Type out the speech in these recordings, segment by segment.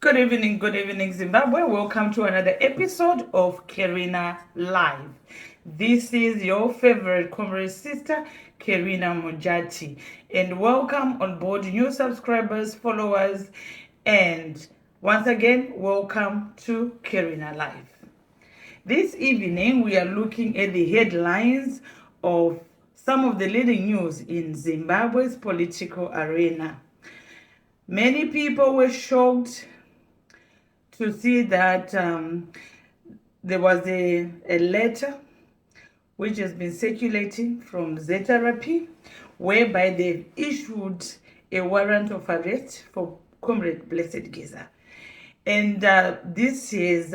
Good evening, Zimbabwe. Welcome to another episode of Kerina Live. This is your favorite comrade sister, Kerina Mojati. And welcome on board new subscribers, followers, and once again, welcome to Kerina Live. This evening, we are looking at the headlines of some of the leading news in Zimbabwe's political arena. Many people were shocked to see that there was a letter which has been circulating from ZRP, whereby they've issued a warrant of arrest for Comrade Blessed Giza. And this has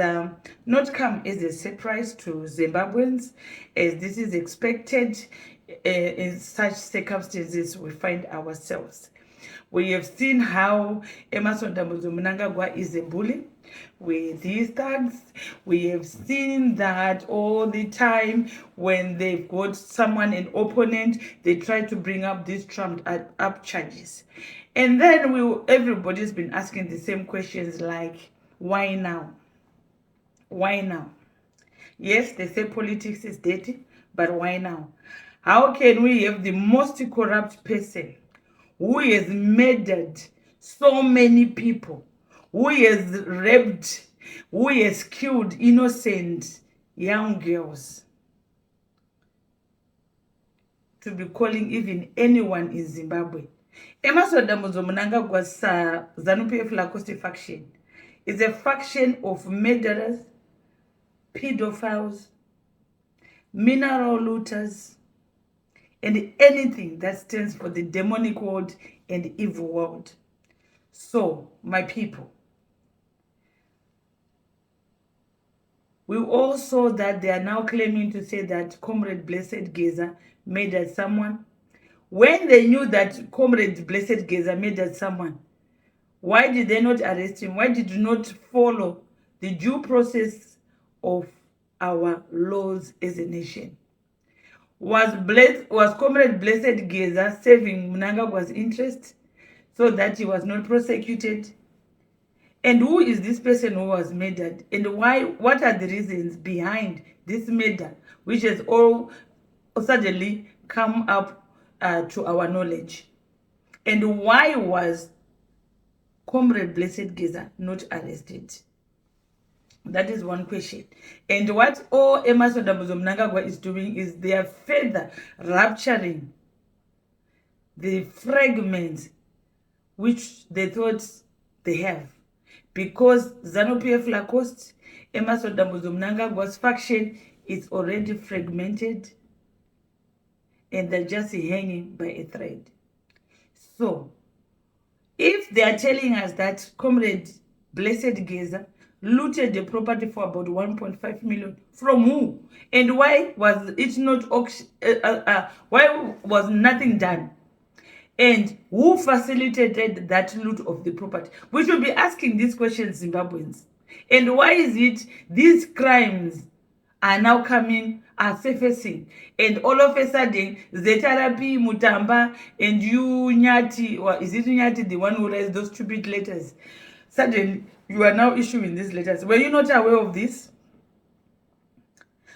not come as a surprise to Zimbabweans, as this is expected in such circumstances we find ourselves. We have seen how Emerson Mnangagwa is a bully with his thugs. We have seen that all the time when they've got someone, an opponent, they try to bring up these trumped up charges. And then everybody's been asking the same questions like, why now? Why now? Yes, they say politics is dirty, but why now? How can we have the most corrupt person who has murdered so many people, who has raped, who has killed innocent young girls, to be calling even anyone in Zimbabwe? Emerson Mnangagwa's ZANU-PF Lacoste faction is a faction of murderers, pedophiles, mineral looters, and anything that stands for the demonic world and evil world. So, my people, we all saw that they are now claiming to say that Comrade Blessed Giza murdered someone. When they knew that Comrade Blessed Giza murdered someone, why did they not arrest him? Why did you not follow the due process of our laws as a nation? Was Comrade Blessed Giza serving Mnangagwa's interest so that he was not prosecuted? And who is this person who was murdered? And why? What are the reasons behind this murder, which has all suddenly come up to our knowledge? And why was Comrade Blessed Giza not arrested? That is one question. And what all Emerson Mnangagwa is doing is they are further rupturing the fragments which they thought they have. Because ZANU-PF Lacoste, Emerson Mnangagwa's faction is already fragmented and they're just hanging by a thread. So, if they are telling us that Comrade Blessed Giza looted the property for about 1.5 million, from who? And why was it not why was nothing done? And who facilitated that loot of the property? We should be asking these questions, Zimbabweans. And why is it these crimes are now are surfacing, and all of a sudden ZRP, Mutamba, and you Nyati, or is it Nyati, the one who writes those stupid letters? Suddenly you are now issuing these letters. Were you not aware of this?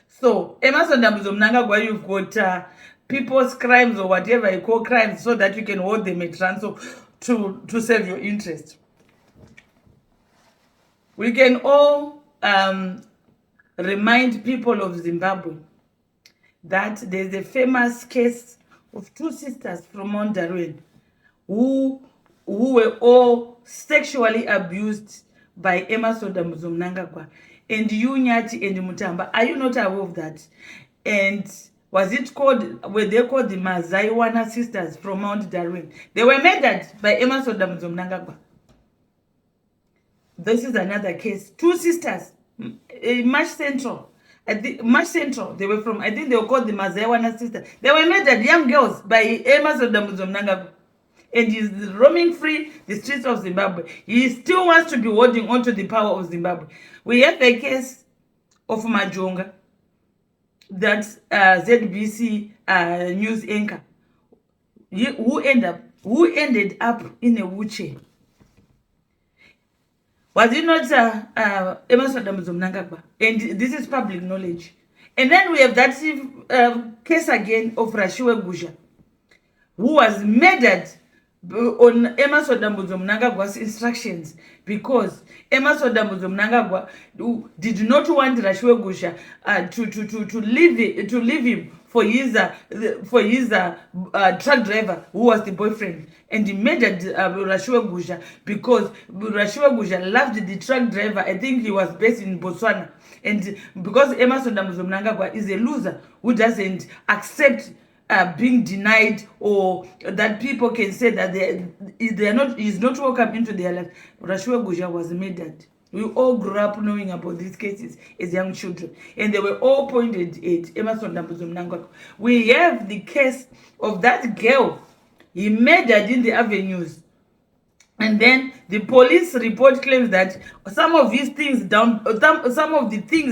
So Emerson Mnangagwa, you've got people's crimes or whatever you call crimes, so that you can hold them at ransom to serve your interest. We can all remind people of Zimbabwe that there's a famous case of two sisters from Mount Darwin who were all sexually abused by Emerson Mnangagwa. And you, Nyati, and Mutamba, are you not aware of that? And were they called the Mazaiwana sisters from Mount Darwin? They were murdered by Emerson Mnangagwa. This is another case. Two sisters, Marsh Central. Marsh Central, they were from, I think they were called the Mazaiwana sisters. They were murdered, young girls, by Emerson Mnangagwa. And he's roaming free the streets of Zimbabwe. He still wants to be holding on to the power of Zimbabwe. We have a case of Majonga, that ZBC news anchor, who ended up in a wheelchair. Was it not Emerson Mnangagwa? And this is public knowledge. And then we have that case again of Rashiwe Gusha, who was murdered on Emerson Mnangagwa's instructions, because Emerson Mnangagwa did not want Rashiwe Gusha to leave him for his truck driver, who was the boyfriend, and he murdered Rashiwe Gusha because Rashiwe Gusha loved the truck driver. I think he was based in Botswana, and because Emerson Mnangagwa is a loser who doesn't accept being denied, or that people can say that he's not welcome into their life. Rashiwe Gusha was murdered. We all grew up knowing about these cases as young children, and they were all pointed at Emerson Mnangagwa. We have the case of that girl he murdered in the avenues, and then the police report claims that some of the things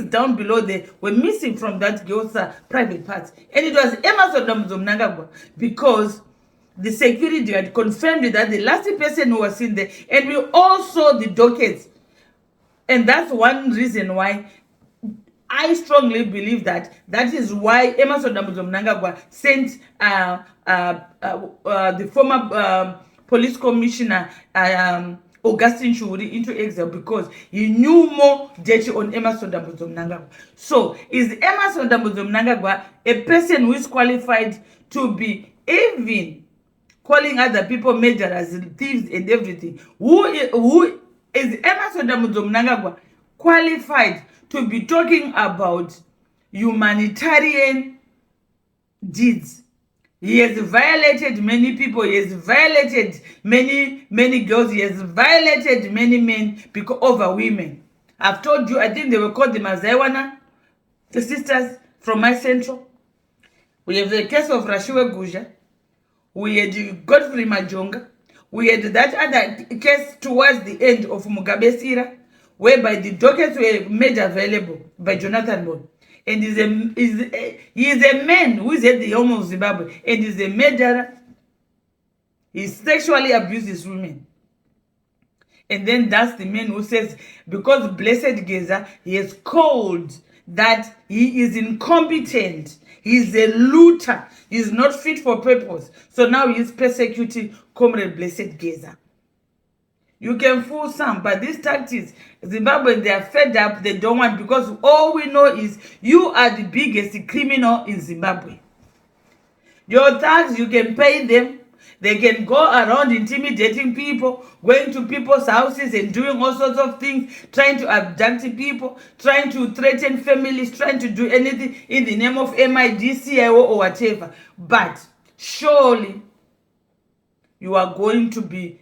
down below there were missing from that girl's private parts, and it was Emerson Mnangagwa, because the security had confirmed that the last person who was in there, and we all saw the dockets. And that's one reason why I strongly believe that is why Emerson Mnangagwa sent the former police commissioner Augustine Shuri into exile, because he knew more dirty on Emerson Mnangagwa. So is Emerson Mnangagwa a person who is qualified to be even calling other people murderers, thieves, and everything? Who is Emerson Mnangagwa qualified to be talking about humanitarian deeds? He has violated many people. He has violated many girls. He has violated many men over women. I've told you, I think they were called the Mazaiwana, the sisters from my central. We have the case of Rashiwe Gusha. We had Godfrey Majonga. We had that other case towards the end of Mugabe's era, whereby the dockets were made available by Jonathan Bond. And he is a man who is at the home of Zimbabwe, and is a murderer. He sexually abuses women. And then that's the man who says, because Blessed Geza, he has called that he is incompetent. He's a looter. He's not fit for purpose. So now he's persecuting Comrade Blessed Geza. You can fool some, but these tactics, Zimbabwe, they are fed up. They don't want, because all we know is you are the biggest criminal in Zimbabwe. Your thugs, you can pay them. They can go around intimidating people, going to people's houses and doing all sorts of things, trying to abduct people, trying to threaten families, trying to do anything in the name of MIDCIO or whatever. But surely you are going to be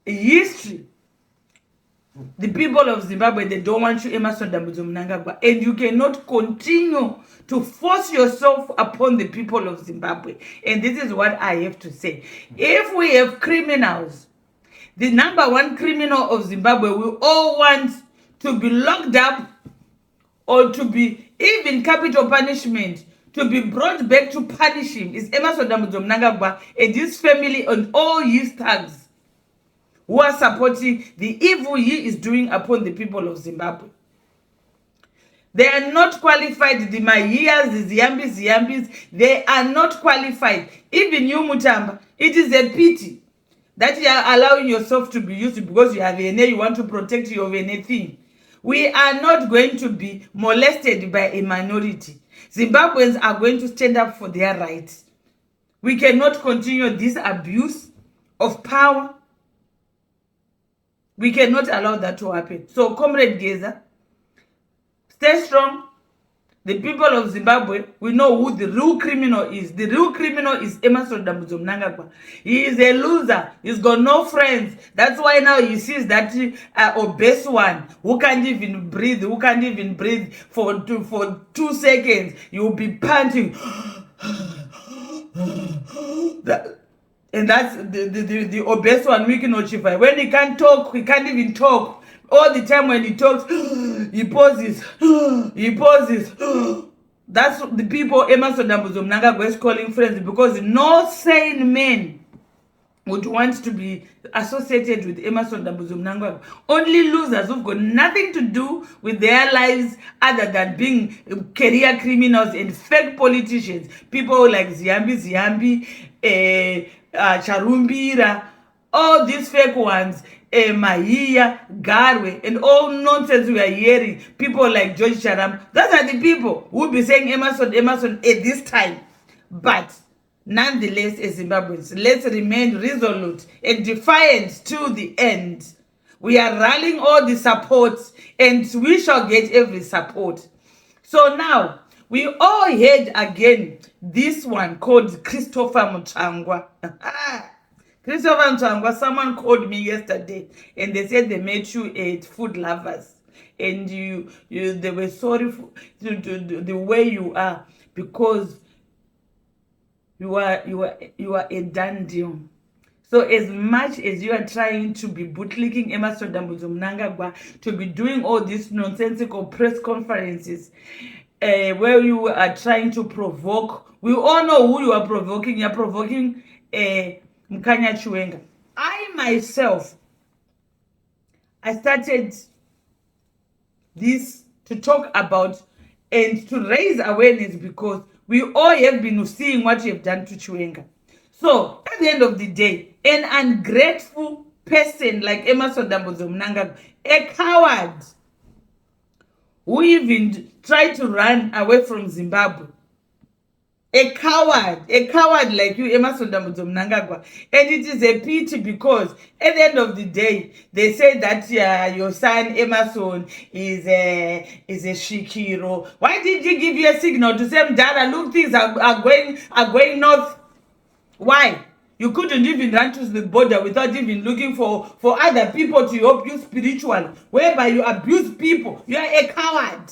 history. The people of Zimbabwe, they don't want you, Emerson Mnangagwa, and you cannot continue to force yourself upon the people of Zimbabwe. And this is what I have to say. If we have criminals, the number one criminal of Zimbabwe, we all want to be locked up, or to be even capital punishment, to be brought back to punish him, is Emerson Mnangagwa and his family and all his thugs who are supporting the evil he is doing upon the people of Zimbabwe. They are not qualified. The Mahiyas, the Ziyambis, they are not qualified. Even you, Mutamba, it is a pity that you are allowing yourself to be used because you have VNA, you want to protect your VNA thing. We are not going to be molested by a minority. Zimbabweans are going to stand up for their rights. We cannot continue this abuse of power. We cannot allow that to happen. So, Comrade Geza, stay strong. The people of Zimbabwe, we know who the real criminal is. The real criminal is Emerson Mnangagwa. He is a loser. He's got no friends. That's why now he sees that obese one who can't even breathe, for 2 seconds. You'll be panting. And that's the obese one, we cannot notify. When he can't talk, he can't even talk. All the time when he talks, he pauses. He pauses. That's the people Emerson Mnangagwa is calling friends, because no sane man would want to be associated with Emerson Mnangagwa. Only losers who've got nothing to do with their lives other than being career criminals and fake politicians. People like Ziambi, Charumbira, all these fake ones, Mahia, Garwe, and all nonsense we are hearing. People like George Charam. Those are the people who will be saying Emerson at this time. But nonetheless, as Zimbabweans, let's remain resolute and defiant to the end. We are rallying all the support and we shall get every support. So now, we all heard again this one called Christopher Mutsvangwa. Christopher Mutsvangwa, someone called me yesterday and they said they met you at Food Lovers. And they were sorry for the way you are because you are a done deal. So as much as you are trying to be bootlicking Emerson Mnangagwa, to be doing all these nonsensical press conferences, where you are trying to provoke, we all know who you are provoking. You are provoking Mkanya Chiwenga. I myself, I started this to talk about and to raise awareness because we all have been seeing what you have done to Chiwenga. So, at the end of the day, an ungrateful person like Emerson Mnangagwa, a coward, who even tried to run away from Zimbabwe, a coward like you, Emerson Mnangagwa. And it is a pity because at the end of the day, they say that your son Emerson is a shikiro. Why did he give you a signal to say, Dada, look, things are going north? Why? You couldn't even run to the border without even looking for other people to help you spiritually, whereby you abuse people. You are a coward.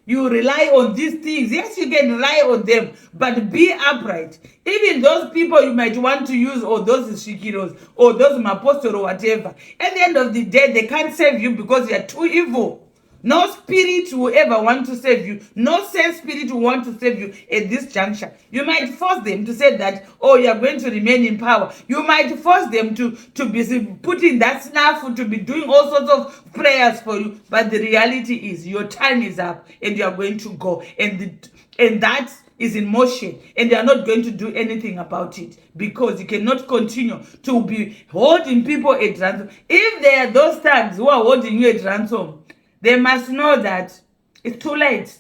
You rely on these things. Yes, you can rely on them, but be upright. Even those people you might want to use, or those shikiros, or those mapostol or whatever, at the end of the day, they can't save you because you are too evil. No spirit will ever want to save you. No same spirit will want to save you at this juncture. You might force them to say that, oh, you are going to remain in power. You might force them to be putting that snafu, to be doing all sorts of prayers for you. But the reality is your time is up and you are going to go. And that is in motion, and they are not going to do anything about it because you cannot continue to be holding people at ransom. If there are those thugs who are holding you at ransom, they must know that it's too late.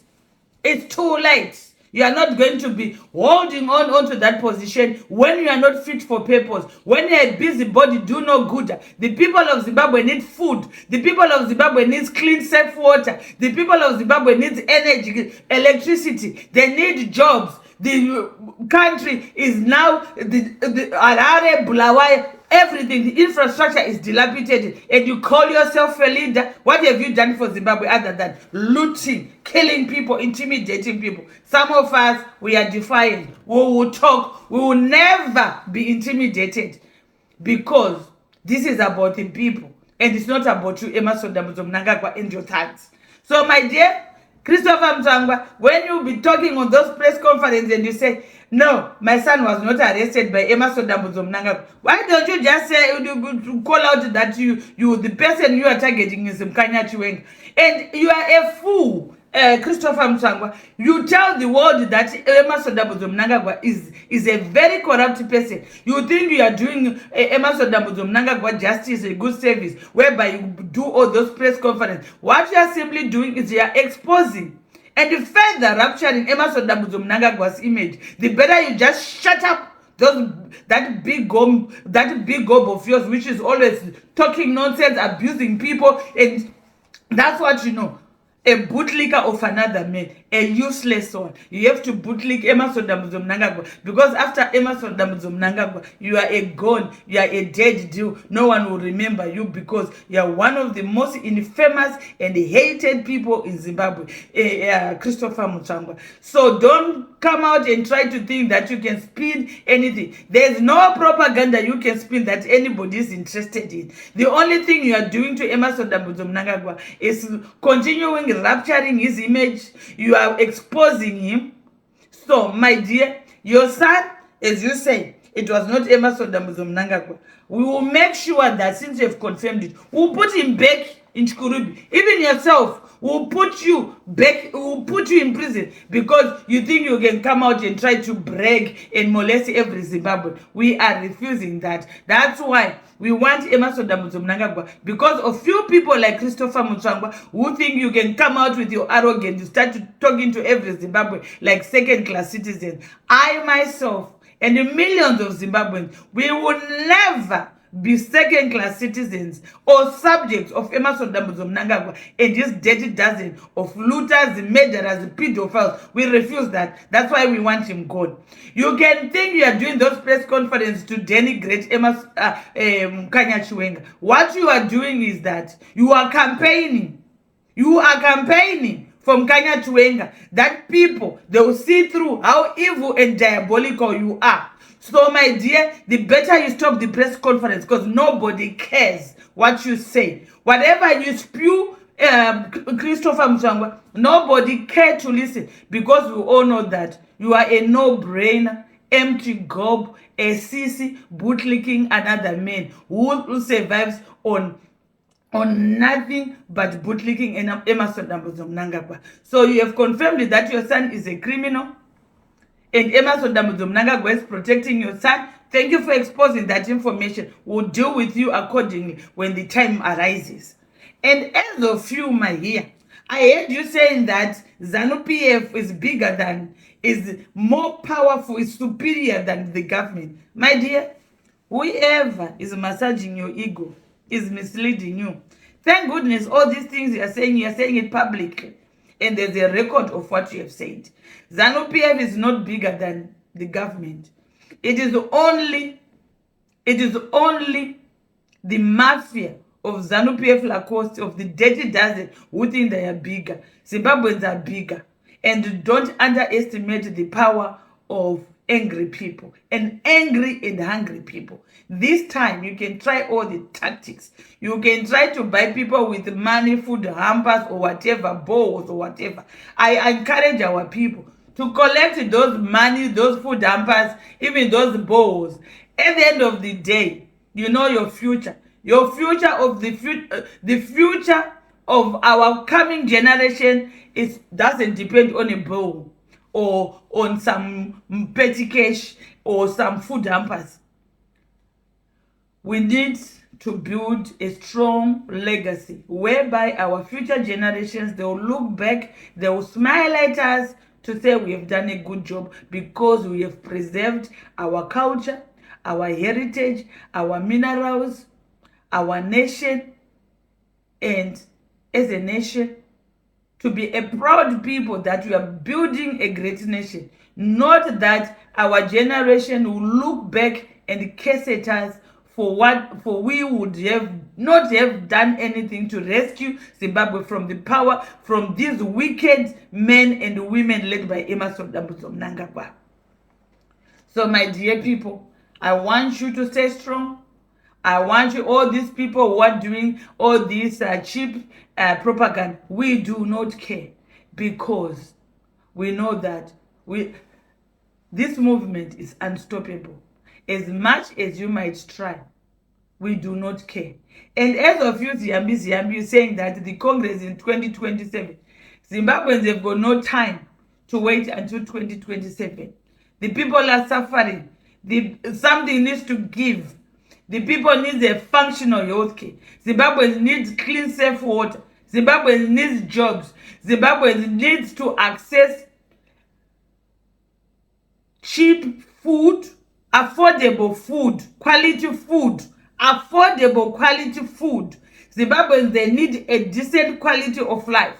It's too late. You are not going to be holding on to that position when you are not fit for purpose. When you are a busybody, do no good. The people of Zimbabwe need food. The people of Zimbabwe need clean, safe water. The people of Zimbabwe need energy, electricity. They need jobs. The country is now the Harare, Bulawayo, everything, the infrastructure is dilapidated, and you call yourself a leader. What have you done for Zimbabwe other than looting, killing people, intimidating people? Some of us, we are defiant. We will talk. We will never be intimidated because this is about the people, and it's not about you, Emerson Mnangagwa, and your thugs. So, my dear Christopher Mutsvangwa, when you be talking on those press conferences and you say, no, my son was not arrested by Emerson Mnangagwa, why don't you just say, call out that you the person you are targeting is Mkanya Chiwenga? And you are a fool, Christopher Mutsvangwa. You tell the world that Emerson Mnangagwa is a very corrupt person. You think you are doing Emerson Mnangagwa justice, a good service, whereby you do all those press conferences. What you are simply doing is you are exposing and further rupturing Emerson Mnangagwa's image. The better you just shut up that big gob of yours, which is always talking nonsense, abusing people, and that's what you know. A bootlicker of another man, a useless one. You have to bootlick Emerson Mnangagwa because after Emerson Mnangagwa, you are a gone, you are a dead deal. No one will remember you because you are one of the most infamous and hated people in Zimbabwe, Christopher Mutsvangwa. So don't come out and try to think that you can spin anything. There's no propaganda you can spin that anybody is interested in. The only thing you are doing to Emerson Mnangagwa is continuing rupturing his image. You are exposing him. So, my dear, your son, as you say, it was not Emerson Mnangagwa. We will make sure that since you have confirmed it, we'll put him back in Chikurubi. Even yourself, we'll put you back, we'll put you in prison because you think you can come out and try to brag and molest every Zimbabwean. We are refusing that. That's why we want Emerson Mnangagwa, because of few people like Christopher Mutsvangwa who think you can come out with your arrogance, you start talking to every Zimbabwean like second-class citizens. I myself and the millions of Zimbabweans, we will never be second-class citizens or subjects of Emerson Mnangagwa and this dirty dozen of looters, murderers, pedophiles. We refuse that. That's why we want him gone. You can think you are doing those press conferences to denigrate Emerson Kanya Chiwenga. What you are doing is that you are campaigning. You are campaigning from Kanya Chiwenga that people, they will see through how evil and diabolical you are. So, my dear, the better you stop the press conference because nobody cares what you say. Whatever you spew, Christopher Mutsvangwa, nobody cares to listen because we all know that you are a no-brainer, empty gob, a sissy, bootlicking another man who survives on nothing but bootlicking Emerson Mnangagwa. So you have confirmed that your son is a criminal. And Emerson Mnangagwa is protecting your son. Thank you for exposing that information. We'll deal with you accordingly when the time arises. And as of you, my dear, I heard you saying that ZANU-PF is bigger than, is more powerful, is superior than the government. My dear, whoever is massaging your ego is misleading you. Thank goodness all these things you are saying it publicly. And there's a record of what you have said. ZANU-PF is not bigger than the government. It is only the mafia of ZANU-PF Lacoste, of the dirty dozen, who think they are bigger. Zimbabweans are bigger. And don't underestimate the power of angry people, and angry and hungry people. This time you can try all the tactics. You can try to buy people with money, food hampers or whatever, bowls or whatever. I encourage our people to collect those money, those food hampers, even those bowls. At the end of the day, you know your future. Your future of the future of our coming generation doesn't depend on a bowl or on some petty cash or some food hampers. We need to build a strong legacy whereby our future generations, they will look back, they will smile at us to say we have done a good job because we have preserved our culture, our heritage, our minerals, our nation, and as a nation, to be a proud people that we are building a great nation. Not that our generation will look back and curse at us for we would have not have done anything to rescue Zimbabwe from the power from these wicked men and women led by Emerson Mnangagwa. So my dear people, I want you to stay strong. I want you, all these people who are doing all this cheap propaganda, we do not care because we know that this movement is unstoppable. As much as you might try, we do not care. And as of you, Ziyambi, saying that the Congress in 2027, Zimbabweans have got no time to wait until 2027. The people are suffering. Something needs to give. The people need a functional healthcare. Zimbabweans need clean, safe water. Zimbabweans need jobs. Zimbabweans needs to access cheap food, affordable food, quality food, affordable quality food. Zimbabweans, they need a decent quality of life.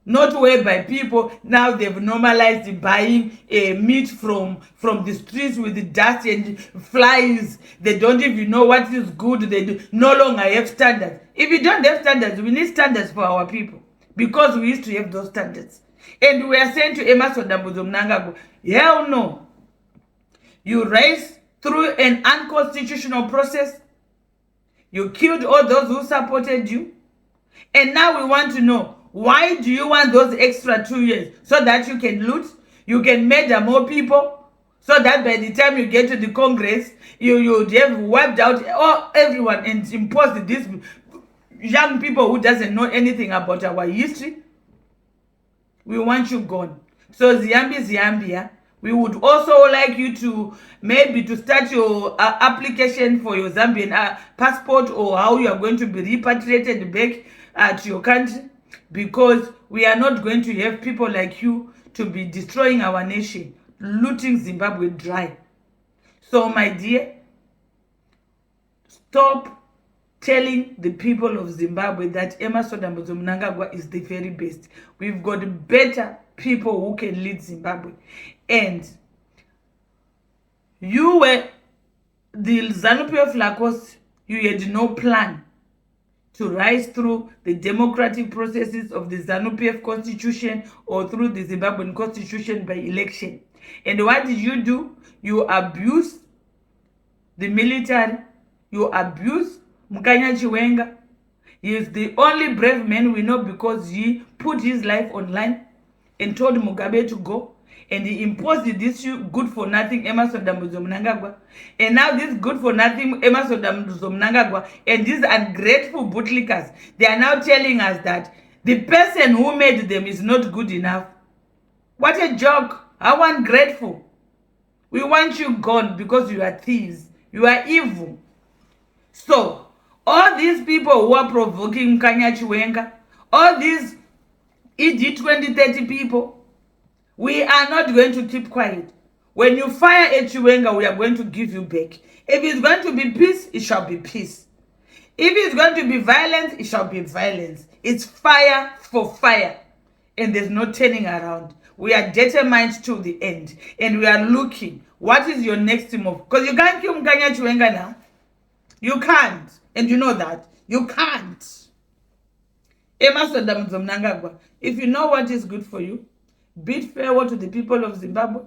Not whereby people now they've normalized buying meat from the streets with the dust and flies. They don't even know what is good. They do no longer have standards. If you don't have standards, we need standards for our people because we used to have those standards. And we are saying to Emerson Mnangagwa, hell no. You raised through an unconstitutional process. You killed all those who supported you. And now we want to know, why do you want those extra 2 years? So that you can loot, you can murder more people, So that by the time you get to the Congress, you would have wiped out everyone and imposed these young people who doesn't know anything about our history. We want you gone. So Zambia, we would also like you to maybe to start your application for your Zambian passport, or how you are going to be repatriated back to your country, because we are not going to have people like you to be destroying our nation, looting Zimbabwe dry. So my dear, stop telling the people of Zimbabwe that Emmerson Mnangagwa is the very best. We've got better people who can lead Zimbabwe. And you were the ZANU-PF Lacoste, you had no plan to rise through the democratic processes of the ZANU-PF constitution or through the Zimbabwean constitution by election. And what did you do? You abused the military, you abused Mukanya Chiwenga. He is the only brave man we know because he put his life online and told Mugabe to go. And he imposed this good-for-nothing Emmerson Mnangagwa. And now this good-for-nothing Emmerson Mnangagwa and these ungrateful bootlickers, they are now telling us that the person who made them is not good enough. What a joke. How ungrateful. We want you gone because you are thieves. You are evil. So, all these people who are provoking Mkanya Chiwenga, all these ED 2030 people, we are not going to keep quiet. When you fire at Chiwenga, we are going to give you back. If it's going to be peace, it shall be peace. If it's going to be violence, it shall be violence. It's fire for fire. And there's no turning around. We are determined to the end. And we are looking, what is your next move? Because you can't kill Mkanya Chiwenga now. You can't. And you know that. You can't. Emmerson Mnangagwa, if you know what is good for you, bid farewell to the people of Zimbabwe,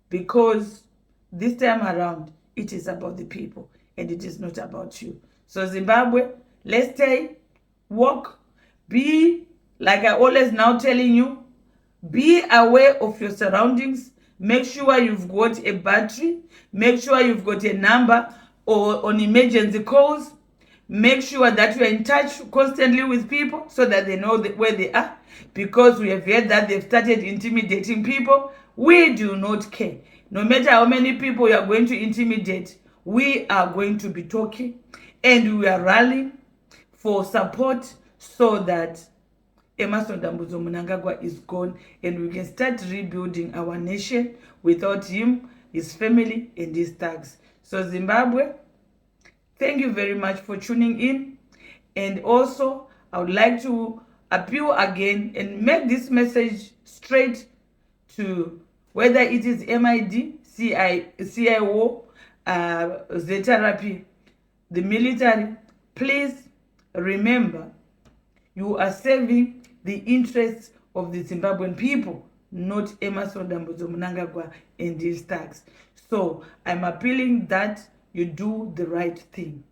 because this time around, it is about the people and it is not about you. So Zimbabwe, let's stay, walk, be, like I always now telling you, be aware of your surroundings. Make sure you've got a battery. Make sure you've got a number or on emergency calls. Make sure that you are in touch constantly with people so that they know where they are. Because we have heard that they've started intimidating people. We do not care. No matter how many people you are going to intimidate, we are going to be talking and we are rallying for support so that Emmerson Mnangagwa is gone and we can start rebuilding our nation without him, his family, and his thugs. So Zimbabwe, thank you very much for tuning in. And also, I would like to appeal again and make this message straight to whether it is MID, CIO, ZRP, the military. Please remember, you are serving the interests of the Zimbabwean people, not Emmerson Mnangagwa and his thugs. So I'm appealing that you do the right thing.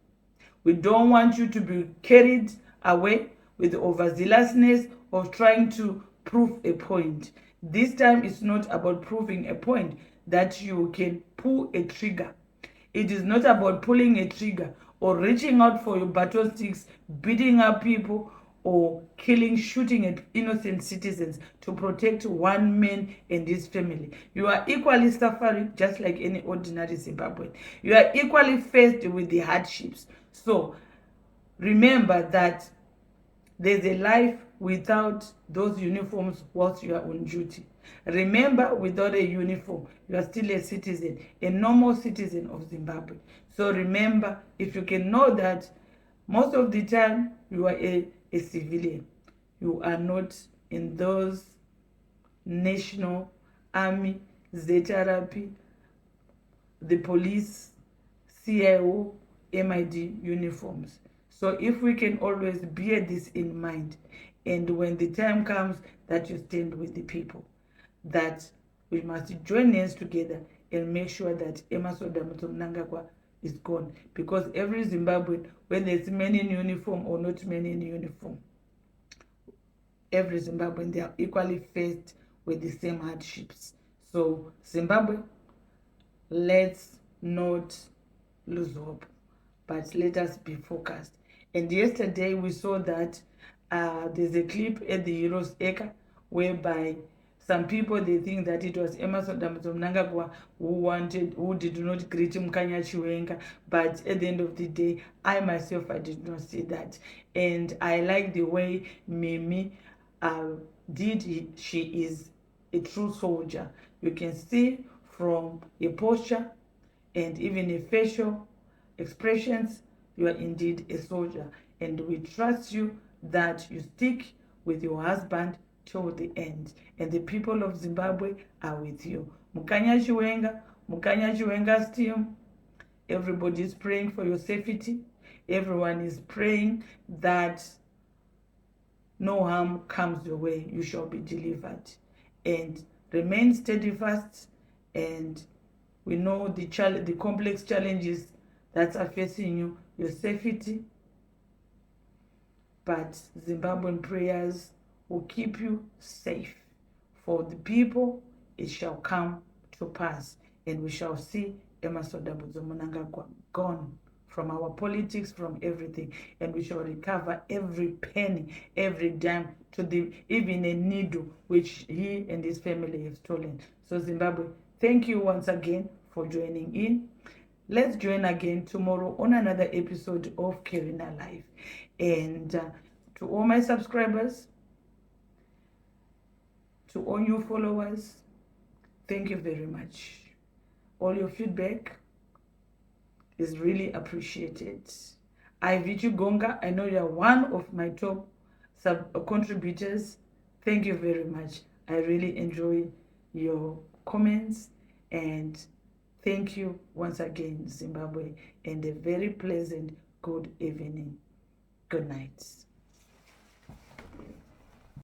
We don't want you to be carried away with the overzealousness of trying to prove a point. This time it's not about proving a point that you can pull a trigger. It is not about pulling a trigger or reaching out for your baton sticks, beating up people, or killing, shooting at innocent citizens to protect one man and his family. You are equally suffering just like any ordinary Zimbabwean. You are equally faced with the hardships. So remember that there's a life without those uniforms whilst you are on duty. Remember, without a uniform, you are still a citizen, a normal citizen of Zimbabwe. So remember, if you can know that, most of the time you are a civilian. You are not in those national army, ZRP, the police, CIO, MID uniforms. So if we can always bear this in mind, and when the time comes that you stand with the people, that we must join hands together and make sure that Emmerson Mnangagwa is gone. Because every Zimbabwean, whether it's men in uniform or not men in uniform, every Zimbabwean, they are equally faced with the same hardships. So Zimbabwe, let's not lose hope, but let us be focused. And yesterday we saw that there's a clip at the Heroes Acre whereby some people, they think that it was Emerson Mnangagwa who did not greet Mkanya Chiwenga, but at the end of the day, I myself, I did not see that. And I like the way Mimi she is a true soldier. You can see from a posture and even a facial expressions, you are indeed a soldier. And we trust you that you stick with your husband till the end. And the people of Zimbabwe are with you. Mukanya Chiwenga's team, everybody is praying for your safety. Everyone is praying that no harm comes your way. You shall be delivered. And remain steadfast. And we know the complex challenges that are facing you, your safety. But Zimbabwean prayers will keep you safe. For the people, it shall come to pass. And we shall see Emerson Mnangagwa gone from our politics, from everything. And we shall recover every penny, every dime, to even a needle which he and his family have stolen. So Zimbabwe, thank you once again for joining in. Let's join again tomorrow on another episode of Karina Life. And to all my subscribers, to all new followers, thank you very much. All your feedback is really appreciated. Ivichu Gonga, I know you're one of my top contributors. Thank you very much. I really enjoy your comments, and thank you once again, Zimbabwe, and a very pleasant good evening. Good night.